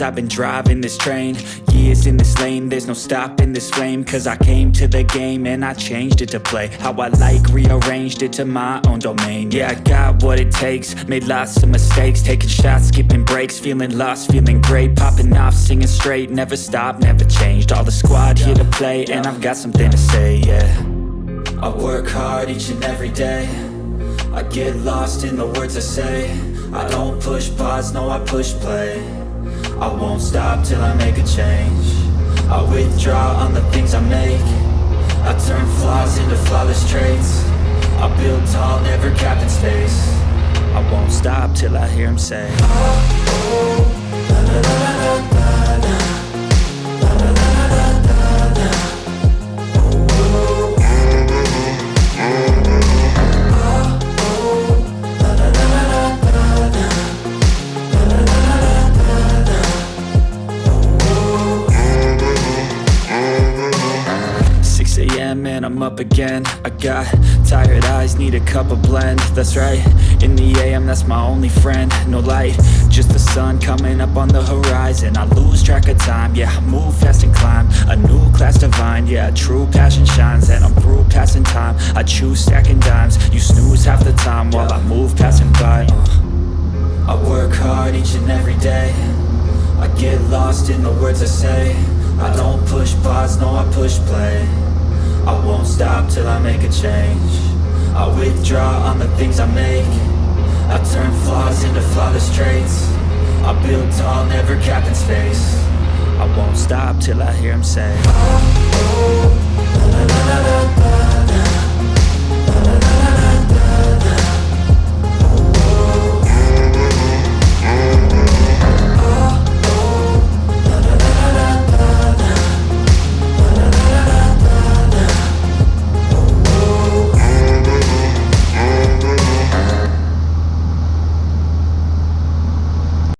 I've been driving this train. Years in this lane, there's no stopping this flame. Cause I came to the game and I changed it to play how I like, rearranged it to my own domain. Yeah, I got what it takes, made lots of mistakes, taking shots, skipping breaks, feeling lost, feeling great, popping off, singing straight, never stopped, never changed. All the squad here to play, and I've got something to say, yeah. I work hard each and every day, I get lost in the words I say. I don't push pause, no I push play. I won't stop till I make a change. I withdraw on the things I make. I turn flaws into flawless traits. I build tall, never capped in space. I won't stop till I hear him say, oh, oh, la, la, la, la, la, la. And I'm up again. I got tired eyes, need a cup of blend. That's right, in the AM, that's my only friend. No light, just the sun coming up on the horizon. I lose track of time, yeah, I move fast and climb a new class divine, yeah, true passion shines. And I'm through passing time, I choose stacking dimes. You snooze half the time while I move passing by. I work hard each and every day, I get lost in the words I say. I don't push pause, no I push play. I won't stop till I make a change. I withdraw on the things I make. I turn flaws into flawless traits. I build tall, never capped in space. I won't stop till I hear him say, oh, oh, la, la, la, la, la.